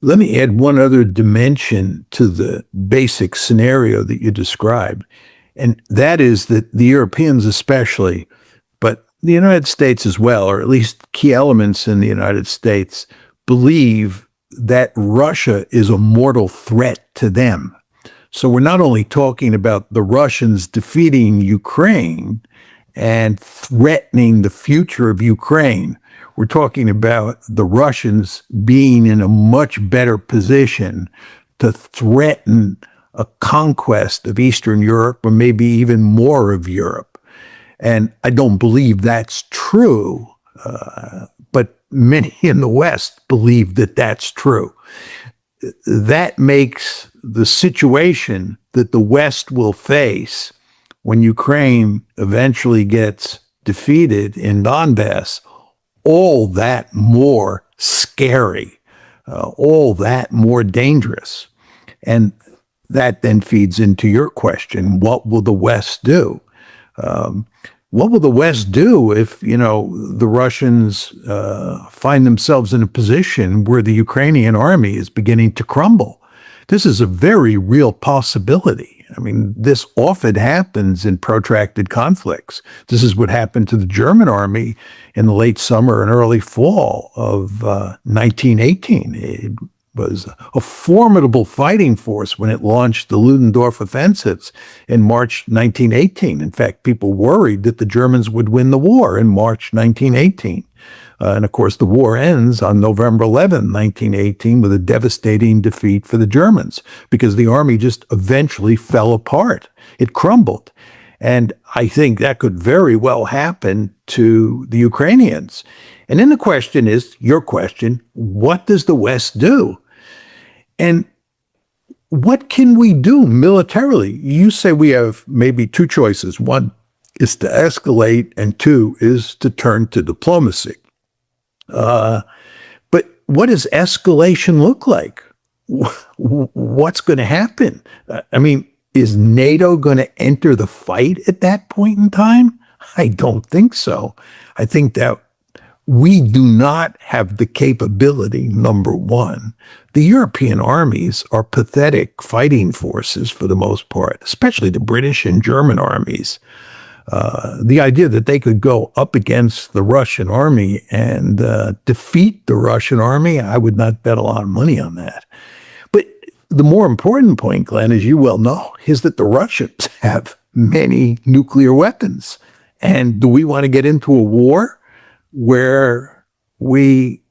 Let me add one other dimension to the basic scenario that you described, and that is that the Europeans especially, but the United States as well, or at least key elements in the United States, believe that Russia is a mortal threat to them. So we're not only talking about the Russians defeating Ukraine and threatening the future of Ukraine. We're talking about the Russians being in a much better position to threaten a conquest of Eastern Europe or maybe even more of Europe. And I don't believe that's true, but many in the West believe that that's true. That makes the situation that the West will face when Ukraine eventually gets defeated in Donbass all that more scary, all that more dangerous. And that then feeds into your question, what will the West do? What will the West do if, the Russians find themselves in a position where the Ukrainian army is beginning to crumble? This is a very real possibility. I mean, this often happens in protracted conflicts. This is what happened to the German army in the late summer and early fall of 1918. It was a formidable fighting force when it launched the Ludendorff offensives in March 1918. In fact, people worried that the Germans would win the war in March 1918. And of course, the war ends on November 11, 1918, with a devastating defeat for the Germans because the army just eventually fell apart. It crumbled. And I think that could very well happen to the Ukrainians. And then the question is, your question, what does the West do? And what can we do militarily? You say we have maybe two choices. One is to escalate, and two is to turn to diplomacy. But what does escalation look like? What's going to happen? I mean, is NATO going to enter the fight at that point in time? I don't think so. I think that we do not have the capability, number one. The European armies are pathetic fighting forces for the most part, especially the British and German armies. The idea that they could go up against the Russian army and defeat the Russian army, I would not bet a lot of money on that. But the more important point, Glenn, as you well know, is that the Russians have many nuclear weapons. And do we want to get into a war where we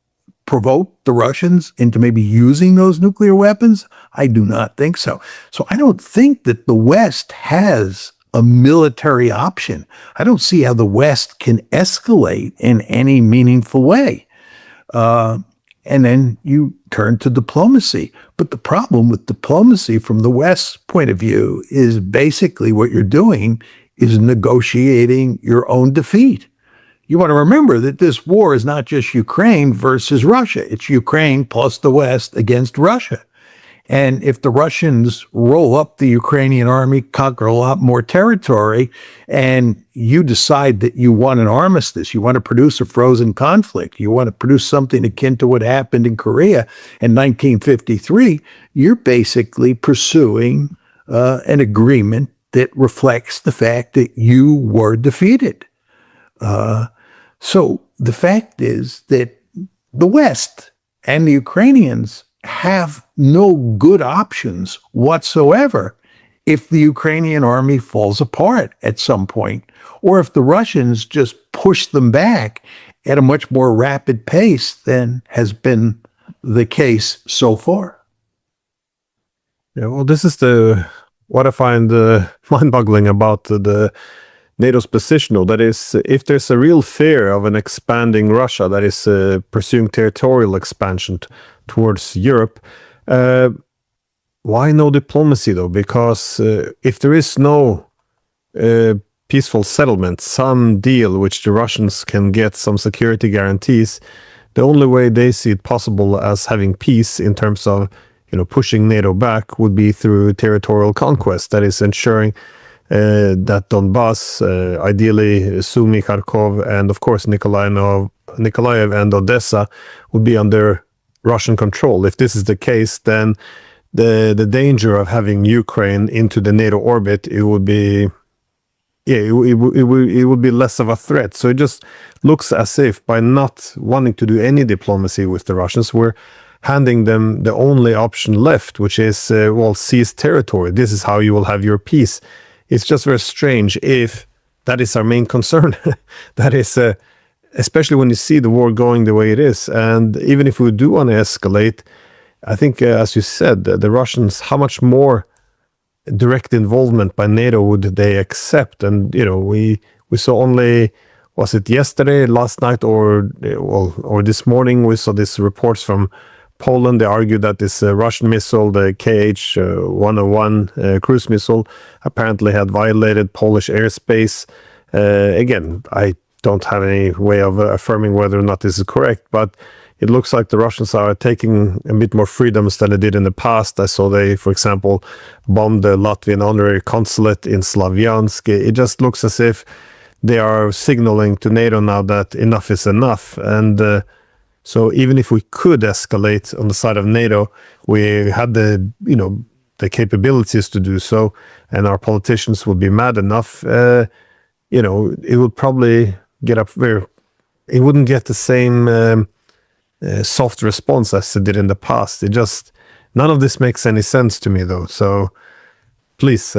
provoke the Russians into maybe using those nuclear weapons? I do not think so. So I don't think that the West has a military option. I don't see how the West can escalate in any meaningful way. And then you turn to diplomacy. But the problem with diplomacy from the West's point of view is basically what you're doing is negotiating your own defeat. You want to remember that this war is not just Ukraine versus Russia. It's Ukraine plus the West against Russia. And if the Russians roll up the Ukrainian army, conquer a lot more territory, and you decide that you want an armistice, you want to produce a frozen conflict, you want to produce something akin to what happened in Korea in 1953, you're basically pursuing an agreement that reflects the fact that you were defeated. So the fact is that the West and the Ukrainians have no good options whatsoever if the Ukrainian army falls apart at some point, or if the Russians just push them back at a much more rapid pace than has been the case so far. Yeah, well, this is what I find mind-boggling about the NATO's position, though. That is, if there's a real fear of an expanding Russia that is pursuing territorial expansion towards Europe, why no diplomacy, though? Because if there is no peaceful settlement, some deal which the Russians can get some security guarantees, the only way they see it possible as having peace in terms of pushing NATO back would be through territorial conquest. That is ensuring that Donbass, ideally Sumy, Kharkov, and of course Nikolaev and Odessa would be under Russian control. If this is the case, then the danger of having Ukraine into the NATO orbit, it would be it would be less of a threat. So it just looks as if by not wanting to do any diplomacy with the Russians, we're handing them the only option left, which is, well, seize territory. This is how you will have your peace. It's just very strange if that is our main concern. That is, especially when you see the war going the way it is. And even if we do want to escalate, I think, as you said, the Russians, how much more direct involvement by NATO would they accept? And, you know, we saw only, was it yesterday, last night, or this morning, we saw these reports from Poland. They argued that this Russian missile, the KH-101 cruise missile, apparently had violated Polish airspace. Again, I don't have any way of affirming whether or not this is correct, but it looks like the Russians are taking a bit more freedoms than they did in the past. I saw they, for example, bombed the Latvian honorary consulate in Slavyansk. It just looks as if they are signaling to NATO now that enough is enough. And so even if we could escalate on the side of NATO, we had the capabilities to do so, and our politicians would be mad enough, it would probably get up there. It wouldn't get the same soft response as it did in the past. None of this makes any sense to me, though. So please.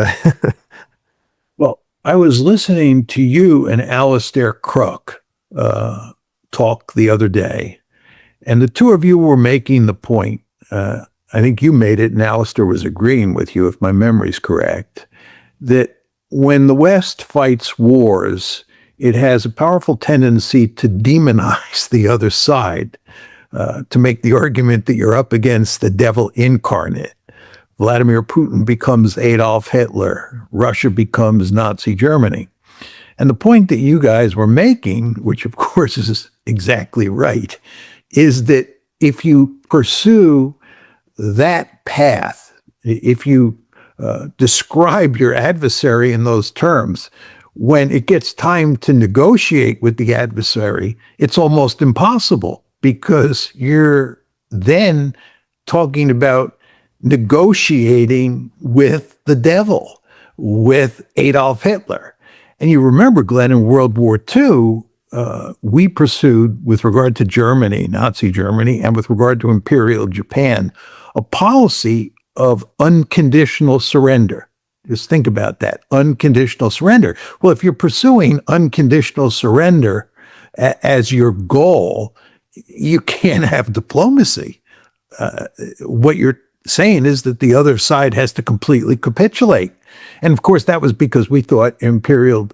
Well, I was listening to you and Alistair Crook talk the other day, and the two of you were making the point. I think you made it, and Alistair was agreeing with you, if my memory's correct, that when the West fights wars, it has a powerful tendency to demonize the other side, to make the argument that you're up against the devil incarnate. Vladimir Putin becomes Adolf Hitler. Russia becomes Nazi Germany. And the point that you guys were making, which of course is exactly right, is that if you pursue that path, if you describe your adversary in those terms, when it gets time to negotiate with the adversary, it's almost impossible, because you're then talking about negotiating with the devil, with Adolf Hitler. And you remember, Glenn, in World War II, we pursued, with regard to Germany, Nazi Germany, and with regard to Imperial Japan, a policy of unconditional surrender. Just think about that, unconditional surrender. Well, if you're pursuing unconditional surrender as your goal, you can't have diplomacy. What you're saying is that the other side has to completely capitulate. And of course, that was because we thought Imperial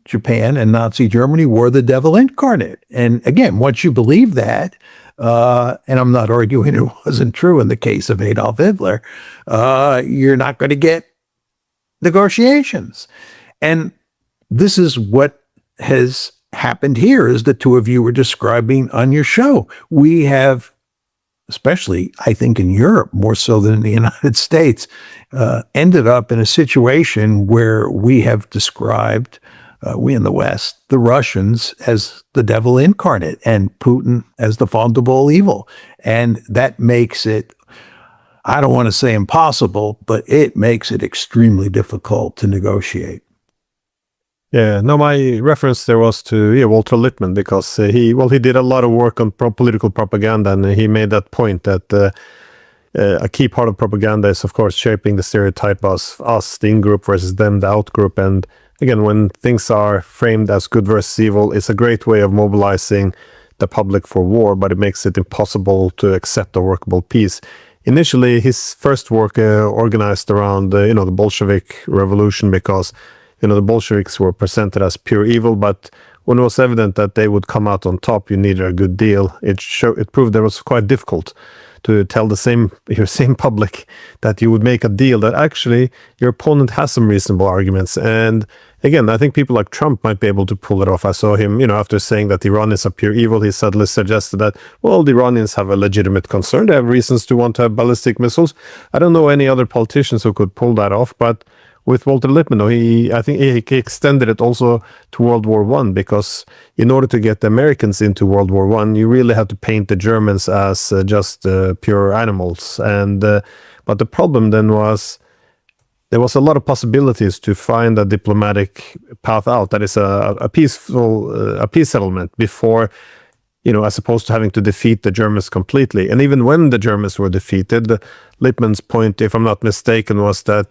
Japan and Nazi Germany were the devil incarnate. And again, once you believe that, and I'm not arguing it wasn't true in the case of Adolf Hitler, you're not going to get negotiations. And this is what has happened here, as the two of you were describing on your show. We have, especially I think in Europe, more so than in the United States, ended up in a situation where we have described, we in the West, the Russians as the devil incarnate and Putin as the font of all evil. And that makes it, I don't want to say impossible, but it makes it extremely difficult to negotiate. Yeah, no, my reference there was to Walter Lippmann, because he did a lot of work on political propaganda, and he made that point that a key part of propaganda is, of course, shaping the stereotype of us, the in-group versus them, the out-group. And again, when things are framed as good versus evil, it's a great way of mobilizing the public for war, but it makes it impossible to accept a workable peace. Initially, his first work organized around the Bolshevik Revolution, because the Bolsheviks were presented as pure evil, but when it was evident that they would come out on top, you needed a good deal. It proved that it was quite difficult to tell your same public that you would make a deal that actually your opponent has some reasonable arguments. And again, I think people like Trump might be able to pull it off. I saw him, after saying that the Iranians are pure evil, he suddenly suggested that, well, the Iranians have a legitimate concern. They have reasons to want to have ballistic missiles. I don't know any other politicians who could pull that off, but with Walter Lippmann, I think he extended it also to World War One, because in order to get the Americans into World War One, you really had to paint the Germans as just pure animals. And but the problem then was there was a lot of possibilities to find a diplomatic path out, that is a peaceful a peace settlement before, as opposed to having to defeat the Germans completely. And even when the Germans were defeated, Lippmann's point, if I'm not mistaken, was that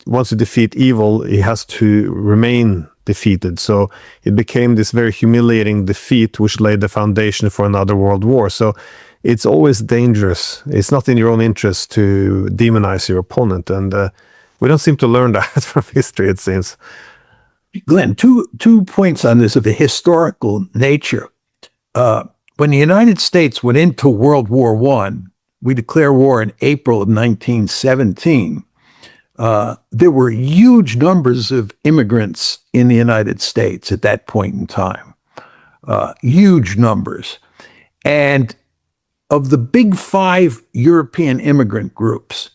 once you defeat evil, it has to remain defeated. So it became this very humiliating defeat, which laid the foundation for another world war. So it's always dangerous. It's not in your own interest to demonize your opponent. And we don't seem to learn that from history, it seems. Glenn, two points on this of a historical nature. When the United States went into World War I, we declare war in April of 1917. There were huge numbers of immigrants in the United States at that point in time. Huge numbers. And of the big five European immigrant groups,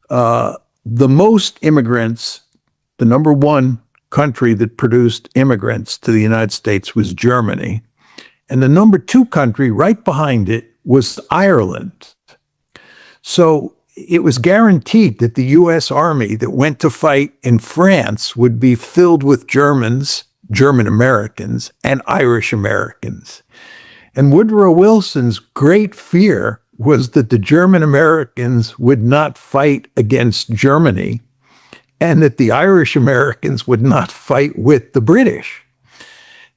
the most immigrants, the number one country that produced immigrants to the United States was Germany. And the number two country right behind it was Ireland. So it was guaranteed that the U.S. Army that went to fight in France would be filled with Germans, German Americans, and Irish Americans. And Woodrow Wilson's great fear was that the German Americans would not fight against Germany and that the Irish Americans would not fight with the British.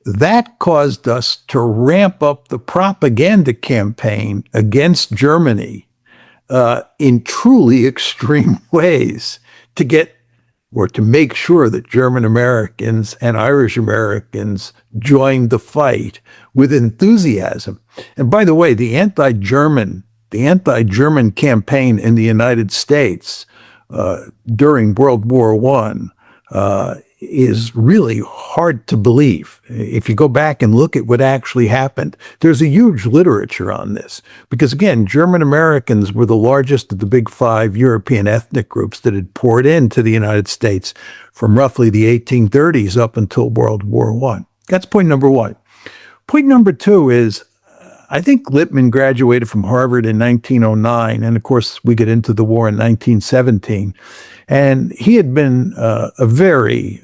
That caused us to ramp up the propaganda campaign against Germany in truly extreme ways to make sure that German Americans and Irish Americans joined the fight with enthusiasm. And by the way, the anti-German campaign in the United States during World War I is really hard to believe. If you go back and look at what actually happened, there's a huge literature on this. Because again, German Americans were the largest of the big five European ethnic groups that had poured into the United States from roughly the 1830s up until World War I. That's point number one. Point number two is, I think Lippmann graduated from Harvard in 1909, and of course we get into the war in 1917. And he had been a very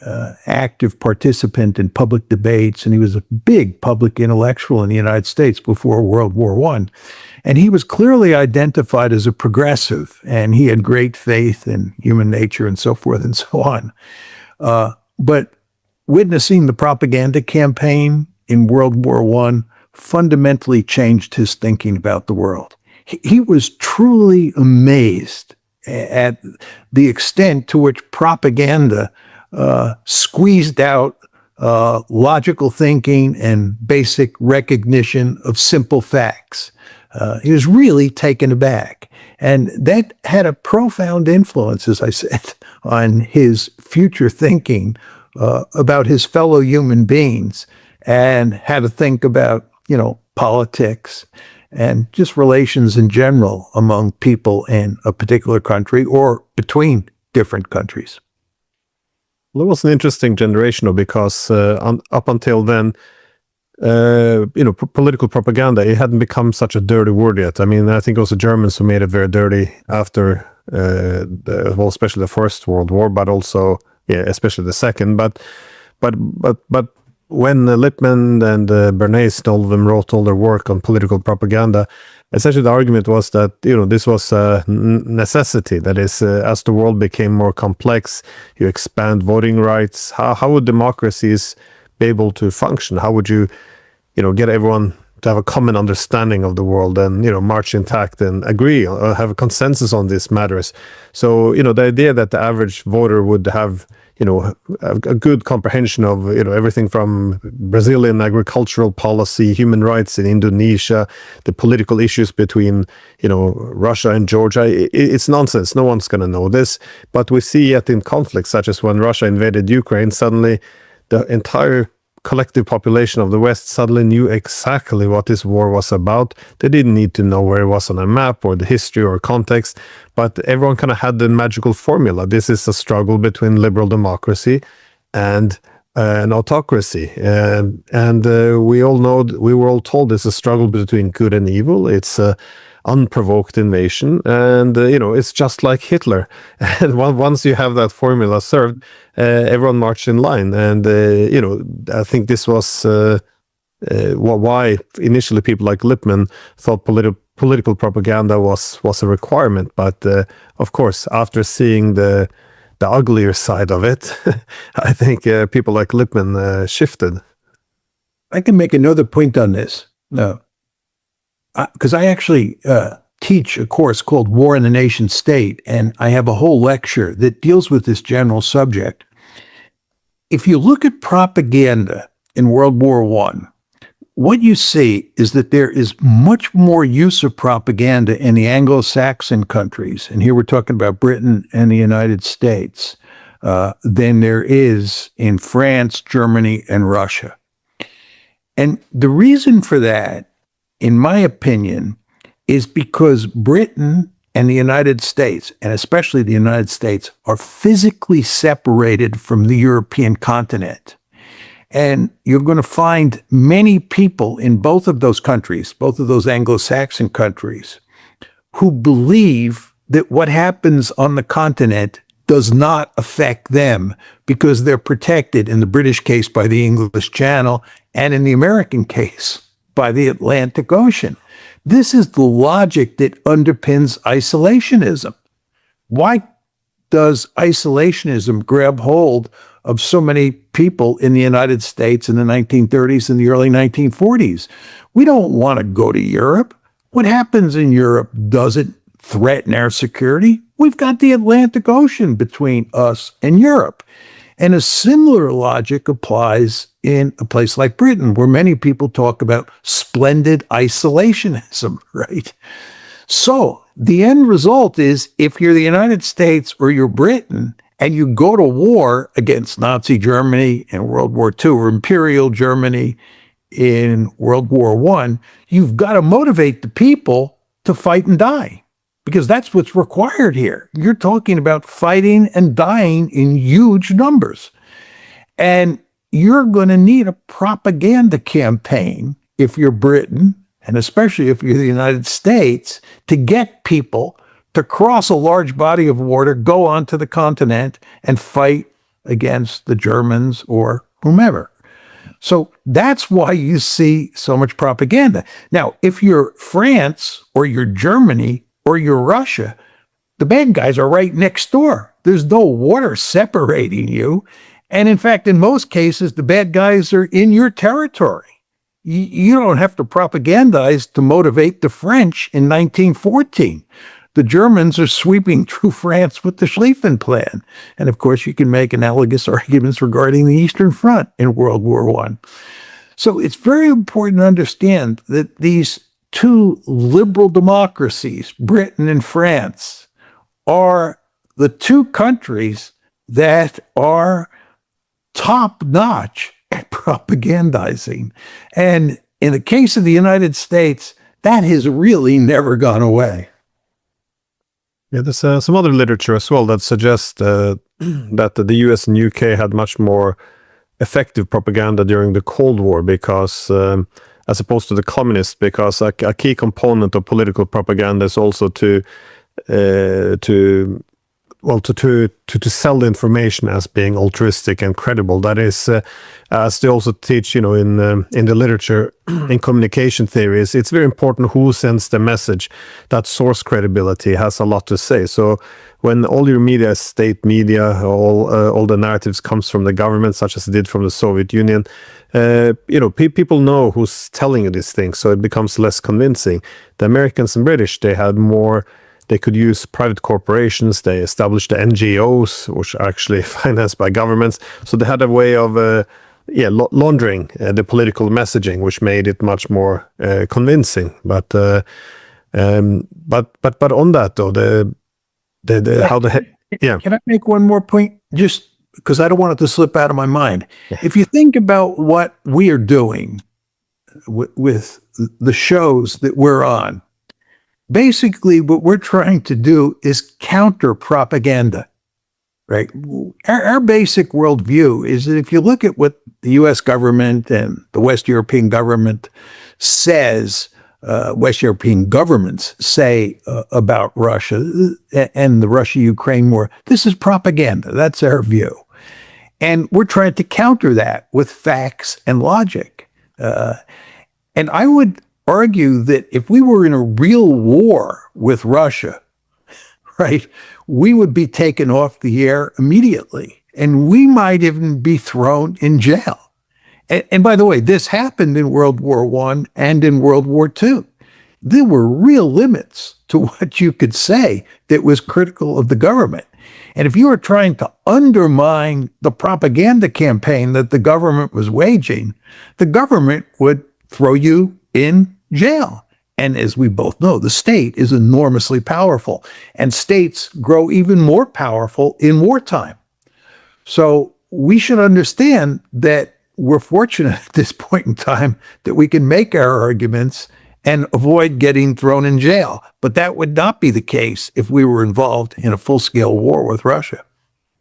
active participant in public debates, and he was a big public intellectual in the United States before World War I. And he was clearly identified as a progressive, and he had great faith in human nature and so forth and so on. But witnessing the propaganda campaign in World War I fundamentally changed his thinking about the world. He was truly amazed at the extent to which propaganda squeezed out logical thinking and basic recognition of simple facts. He was really taken aback. And that had a profound influence, as I said, on his future thinking about his fellow human beings and how to think about, politics and just relations in general among people in a particular country or between different countries. Well, it was an interesting generation, because up until then, political propaganda, it hadn't become such a dirty word yet. I mean, I think it was the Germans who made it very dirty after, especially the First World War, but also, especially the Second. But when Lippmann and Bernays, all of them wrote all their work on political propaganda, essentially the argument was that, this was a necessity. That is, as the world became more complex, you expand voting rights. How would democracies be able to function? How would you, get everyone to have a common understanding of the world and, march intact and agree or have a consensus on these matters? So, the idea that the average voter would have, a good comprehension of, everything from Brazilian agricultural policy, human rights in Indonesia, the political issues between, Russia and Georgia. It's nonsense. No one's going to know this. But we see yet in conflicts, such as when Russia invaded Ukraine, suddenly the entire collective population of the West suddenly knew exactly what this war was about. They didn't need to know where it was on a map or the history or context, but everyone kind of had the magical formula. This is a struggle between liberal democracy and an autocracy. We all know, we were all told it's a struggle between good and evil. It's a unprovoked invasion, and it's just like Hitler. And once you have that formula served, everyone marched in line. And I think this was why initially people like Lippmann thought political propaganda was a requirement. But of course, after seeing the uglier side of it, I think people like Lippmann shifted. I can make another point on this. No. Because I actually teach a course called War in the Nation State, and I have a whole lecture that deals with this general subject. If you look at propaganda in World War I, what you see is that there is much more use of propaganda in the Anglo-Saxon countries, and here we're talking about Britain and the United States, than there is in France, Germany, and Russia. And the reason for that, in my opinion, is because Britain and the United States, and especially the United States, are physically separated from the European continent. And you're going to find many people in both of those countries, both of those Anglo-Saxon countries, who believe that what happens on the continent does not affect them because they're protected, in the British case, by the English Channel, and in the American case, by the Atlantic Ocean. This is the logic that underpins isolationism. Why does isolationism grab hold of so many people in the United States in the 1930s and the early 1940s? We don't want to go to Europe. What happens in Europe doesn't threaten our security. We've got the Atlantic Ocean between us and Europe. And a similar logic applies in a place like Britain, where many people talk about splendid isolationism, right? So the end result is, if you're the United States or you're Britain and you go to war against Nazi Germany in World War II or Imperial Germany in World War I, you've got to motivate the people to fight and die, because that's what's required here. You're talking about fighting and dying in huge numbers. And you're going to need a propaganda campaign if you're Britain, and especially if you're the United States, to get people to cross a large body of water, go onto the continent, and fight against the Germans or whomever. So that's why you see so much propaganda. Now, if you're France or you're Germany or you're Russia, the bad guys are right next door. There's no water separating you. And in fact, in most cases, the bad guys are in your territory. You don't have to propagandize to motivate the French in 1914. The Germans are sweeping through France with the Schlieffen Plan. And of course, you can make analogous arguments regarding the Eastern Front in World War I. So it's very important to understand that these two liberal democracies, Britain and France, are the two countries that are top-notch at propagandizing. And in the case of the United States, that has really never gone away. Yeah, there's some other literature as well that suggests that the US and UK had much more effective propaganda during the Cold War, because as opposed to the communists, because a key component of political propaganda is also to sell the information as being altruistic and credible. That is, as they also teach, in the literature, in communication theories, it's very important who sends the message. That source credibility has a lot to say. So when all your media is state media, all the narratives comes from the government, such as it did from the Soviet Union, people know who's telling you these things, so it becomes less convincing. The Americans and British, they had more. They could use private corporations. They established the NGOs, which are actually financed by governments. So they had a way of laundering the political messaging, which made it much more convincing. But on that though, Can I make one more point? Just because I don't want it to slip out of my mind. If you think about what we are doing with the shows that we're on, basically what we're trying to do is counter propaganda, right? Our basic worldview is that if you look at what the U.S. government and the West European government says, West European governments say about Russia and the Russia-Ukraine war, this is propaganda. That's our view. And we're trying to counter that with facts and logic. And I would argue that if we were in a real war with Russia, right, we would be taken off the air immediately. And we might even be thrown in jail. And by the way, this happened in World War I and in World War II. There were real limits to what you could say that was critical of the government. And if you were trying to undermine the propaganda campaign that the government was waging, the government would throw you in jail. And as we both know, the state is enormously powerful, and states grow even more powerful in wartime. So we should understand that we're fortunate at this point in time that we can make our arguments and avoid getting thrown in jail. But that would not be the case if we were involved in a full-scale war with Russia.